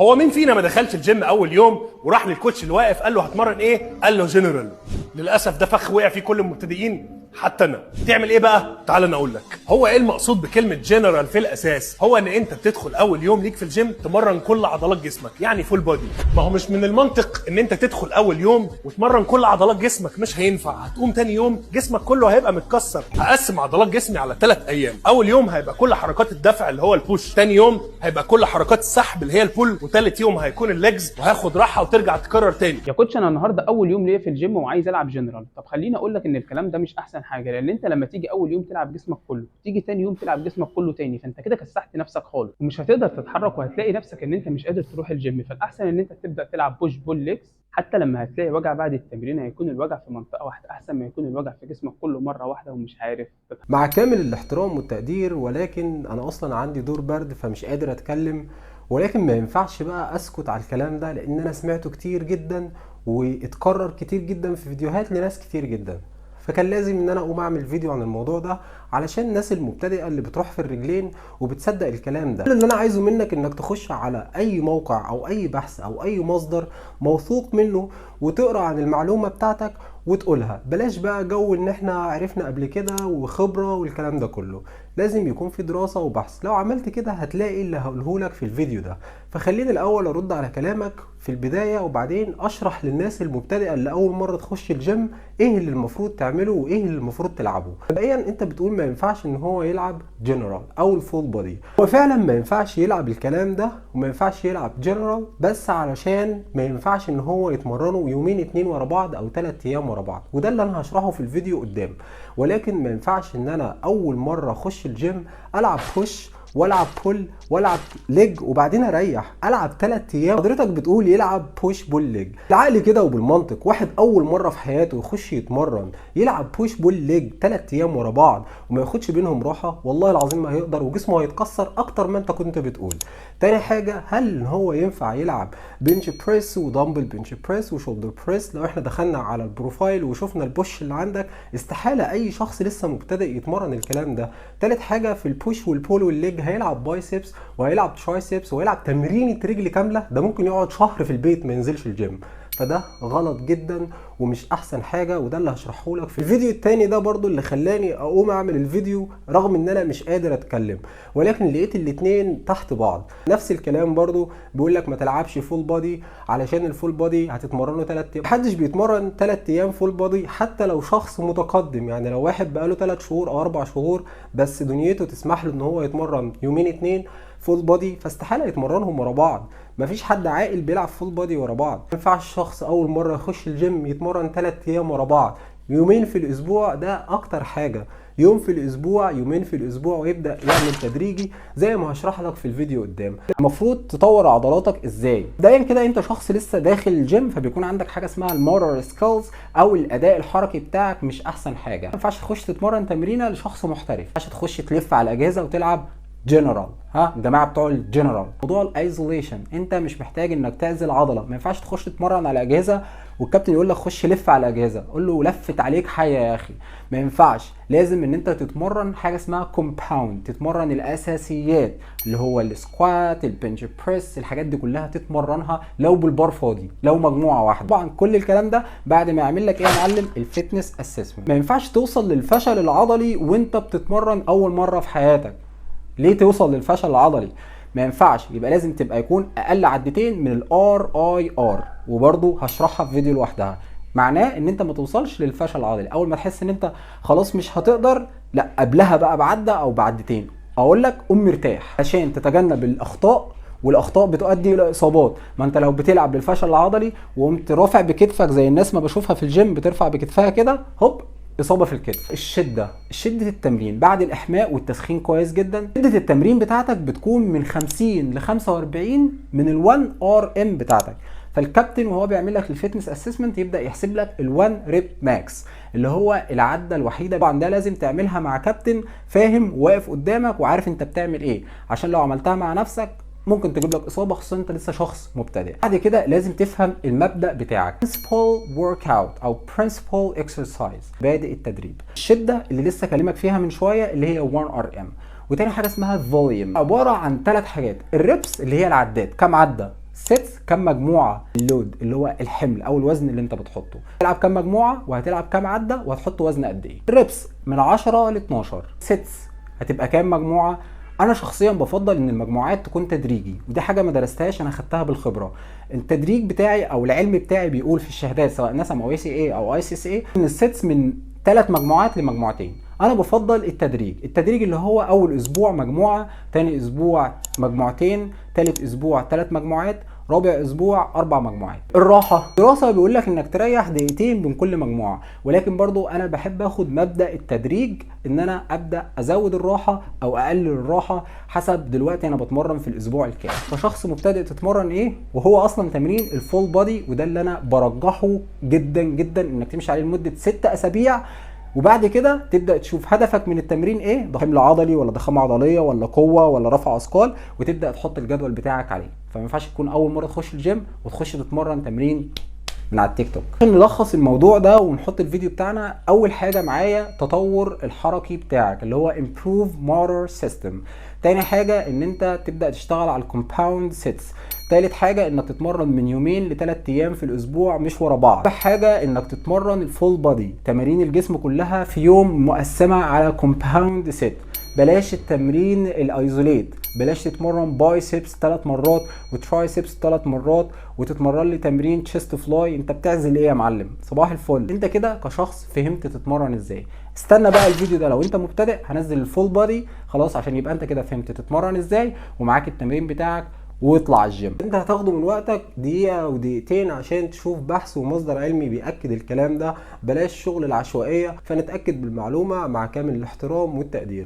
هو مين فينا ما دخلش الجيم اول يوم وراح للكوتش اللي واقف قال له هتمرن ايه؟ قال له جنرال. للاسف ده فخ وقع فيه كل المبتدئين حتى انا. تعمل ايه بقى؟ تعال انا اقول لك. هو ايه المقصود بكلمه جنرال في الاساس؟ هو ان انت بتدخل اول يوم ليك في الجيم تمرن كل عضلات جسمك، يعني فول بودي. ما هو مش من المنطق ان انت تدخل اول يوم وتمرن كل عضلات جسمك، مش هينفع. هتقوم تاني يوم جسمك كله هيبقى متكسر. هقسم عضلات جسمي على 3 ايام. اول يوم هيبقى كل حركات الدفع اللي هو البوش، تاني يوم هيبقى كل حركات السحب اللي هي البول، وثالث يوم هيكون الليجز، وهاخد راحه وترجع تكرر تاني. يا كوتش انا النهارده اول يوم ليا في الجيم وعايز العب جنرال. طب خليني اقول لك ان الكلام ده مش احسن حاجه، لان انت لما تيجي اول يوم تلعب جسمك كله، تيجي تاني يوم تلعب جسمك كله تاني، فانت كده كسحت نفسك خالص ومش هتقدر تتحرك، وهتلاقي نفسك ان انت مش قادر تروح الجيم. فالاحسن ان انت تبدا تلعب بوش بول ليجز، حتى لما هتلاقي وجع بعد التمرين هيكون الوجع في منطقه واحده احسن ما يكون الوجع في جسمك كله مره واحده ومش عارف تتحرك. مع كامل الاحترام والتقدير، ولكن انا اصلا عندي دور برد فمش قادر اتكلم، ولكن ما ينفعش بقى اسكت على الكلام ده لان انا سمعته كتير جدا واتكرر كتير جدا في فيديوهات لناس كتير جدا. فكان لازم ان انا اقوم اعمل فيديو عن الموضوع ده علشان الناس المبتدئه اللي بتروح في الرجلين وبتصدق الكلام ده. اللي انا عايزه منك انك تخش على اي موقع او اي بحث او اي مصدر موثوق منه وتقرا عن المعلومه بتاعتك وتقولها. بلاش بقى جو ان احنا عرفنا قبل كده وخبره والكلام ده كله. لازم يكون في دراسه وبحث. لو عملت كده هتلاقي اللي هقوله لك في الفيديو ده. فخليني الاول ارد على كلامك في البدايه وبعدين اشرح للناس المبتدئه اللي اول مره تخش الجيم ايه اللي المفروض تعمله وايه اللي المفروض تلعبه. مبدئيا انت بتقول ما ينفعش ان هو يلعب جنرال او الفول بودي. هو فعلا ما ينفعش يلعب الكلام ده وما ينفعش يلعب جنرال، بس علشان ما ينفعش ان هو يتمرنوا يومين 2 ورا بعض او 3 ايام ورا بعض، وده اللي انا هشرحه في الفيديو قدام. ولكن ما ينفعش ان انا اول مره اخش الجيم العب بوش والعب بول والعب ليج وبعدين اريح، العب 3 ايام. حضرتك بتقول يلعب بوش بول ليج. العقل كده وبالمنطق واحد اول مره في حياته يخش يتمرن يلعب بوش بول ليج 3 ايام ورا بعض وما ياخدش بينهم راحه، والله العظيم ما هيقدر وجسمه هيتكسر اكتر ما انت كنت بتقول. تاني حاجه، هل هو ينفع يلعب بنش بريس ودمبل بنش بريس وشولدر بريس؟ لو احنا دخلنا على البروفايل وشفنا البوش اللي عندك استحاله اي شخص لسه مبتدئ يتمرن الكلام ده. تالت حاجه، في البوش والبول والليج هيلعب بايسبس وهيلعب ترايسبس وهيلعب تمرينة رجل كاملة، ده ممكن يقعد شهر في البيت ما ينزلش الجيم. فده غلط جدا ومش احسن حاجة، وده اللي هشرحه لك في الفيديو التاني ده برضو اللي خلاني اقوم اعمل الفيديو رغم ان انا مش قادر اتكلم، ولكن لقيت الاتنين تحت بعض. نفس الكلام برضو بيقول لك ما تلعبش فول بودي علشان الفول بودي هتتمرنه 3 ايام. محدش بيتمرن 3 ايام فول بودي حتى لو شخص متقدم، يعني لو واحد بقاله 3 شهور او 4 شهور بس دنيته تسمح له ان هو يتمرن يومين 2 فول بودي فاستحاله يتمرنهم ورا بعض. مفيش حد عاقل بيلعب فول بودي ورا بعض. ما ينفعش شخص اول مره يخش الجيم يتمرن 3 ايام ورا بعض. يومين في الاسبوع ده اكتر حاجه، يوم في الاسبوع يومين في الاسبوع، ويبدا يعمل تدريجي زي ما هشرح لك في الفيديو قدام. المفروض تطور عضلاتك ازاي؟ بداية كده انت شخص لسه داخل الجيم فبيكون عندك حاجه اسمها الموتور سكيلز او الاداء الحركي بتاعك مش احسن حاجه. ما ينفعش تخش تتمرن تمرينه لشخص محترف، ما ينفعش تخش تلف على الاجهزه وتلعب جنرال. الجماعه بتوع الجنرال موضوع الايزوليشن، انت مش محتاج انك تعزل عضله. ما ينفعش تخش تتمرن على اجهزه والكابتن يقول لك خش لف على الاجهزه، قول له لفت عليك حيه يا اخي. ما ينفعش، لازم ان انت تتمرن حاجه اسمها كومباوند، تتمرن الاساسيات اللي هو السكوات البنش بريس، الحاجات دي كلها تتمرنها لو بالبار فاضي، لو مجموعه واحده. طبعا كل الكلام ده بعد ما يعمل لك ايه يا معلم؟ الفتنس اسسمنت. ما ينفعش توصل للفشل العضلي وانت بتتمرن اول مره في حياتك. ليه توصل للفشل العضلي؟ ما ينفعش، يبقى لازم تبقى يكون اقل عدتين من RIR، وبرضو هشرحها في فيديو لوحدها. معناه ان انت ما توصلش للفشل العضلي اول ما تحس ان انت خلاص مش هتقدر، لا قبلها بقى بعدة او بعدتين اقول لك قوم مرتاح عشان تتجنب الاخطاء، والاخطاء بتؤدي الى اصابات. ما انت لو بتلعب بالفشل العضلي وقمت رافع بكتفك زي الناس ما بشوفها في الجيم بترفع بكتفها كده، هوب اصابه في الكتف. شده التمرين بعد الاحماء والتسخين كويس جدا. شده التمرين بتاعتك بتكون من 50 ل 45 من ال1 RM بتاعتك. فالكابتن وهو بيعمل لك الفيتنس اسسمنت يبدا يحسب لك ال1 ريب ماكس اللي هو العده الوحيده. طبعا ده لازم تعملها مع كابتن فاهم واقف قدامك وعارف انت بتعمل ايه، عشان لو عملتها مع نفسك ممكن تجيب لك اصابه، خصوصا انت لسه شخص مبتدئ. بعد كده لازم تفهم المبدا بتاعك، principal workout او principal exercise، بادئ التدريب. الشده اللي لسه كلمك فيها من شويه اللي هي 1 RM، وتاني حاجه اسمها فوليوم، عباره عن 3 حاجات. الريبس اللي هي العدات، كام عده؟ سيتس كام مجموعه اللود اللي هو الحمل او الوزن اللي انت بتحطه، هتلعب كام مجموعه وهتلعب كام عده وهتحط وزن قد ايه. الريبس من 10 ل 12. سيتس هتبقى كام مجموعه. انا شخصيا بفضل ان المجموعات تكون تدريجي، ودي حاجه ما درستهاش، انا خدتها بالخبره. التدريج بتاعي او العلم بتاعي بيقول في الشهادات سواء نسم او اي سي اي او اي سي اس اي ان السيتس من 3 مجموعات لمجموعتين. انا بفضل التدريج اللي هو اول اسبوع مجموعه، تاني اسبوع مجموعتين، تالت اسبوع 3 مجموعات، رابع اسبوع 4 مجموعات. الراحه، دراسه بيقول لك انك تريح دقيقتين بين كل مجموعه، ولكن برضو انا بحب اخد مبدا التدريج، ان انا ابدا ازود الراحه او اقلل الراحه حسب دلوقتي انا بتمرن في الاسبوع الكام. فشخص مبتدئ تتمرن ايه، وهو اصلا تمرين الفول بادي، وده اللي انا برجحه جدا جدا انك تمشي عليه لمده 6 اسابيع، وبعد كده تبدا تشوف هدفك من التمرين ايه، ده حمل عضلي ولا ضخامه عضليه ولا قوه ولا رفع اثقال، وتبدا تحط الجدول بتاعك عليه. فما ينفعش تكون اول مره تخش الجيم وتخش تتمرن تمرين من على التيك توك. عشان نلخص الموضوع ده ونحط الفيديو بتاعنا، اول حاجه معايا تطور الحركي بتاعك اللي هو improve motor system. تاني حاجه ان انت تبدا تشتغل على الكومباوند سيتس. تالت حاجة انك تتمرن من 2 ل 3 ايام في الاسبوع مش ورا بعض. رابع حاجة انك تتمرن الفول بادي، تمارين الجسم كلها في يوم مقسمة على كومباوند سيت. بلاش التمرين الايزوليت، بلاش تتمرن بايسبس 3 مرات وترايسبس 3 مرات وتتمرن لي تمرين تشيست فلاي. انت بتعزل ايه يا معلم؟ صباح الفل. انت كده كشخص فهمت تتمرن ازاي. استنى بقى الفيديو ده لو انت مبتدئ، هنزل الفول بادي خلاص عشان يبقى انت كده فهمت تتمرن ازاي ومعاك التمرين بتاعك واطلع الجيم. انت هتاخده من وقتك دقيقة ودقيقتين عشان تشوف بحث ومصدر علمي بيأكد الكلام ده. بلاش شغل العشوائية، فنتأكد بالمعلومة مع كامل الاحترام والتقدير.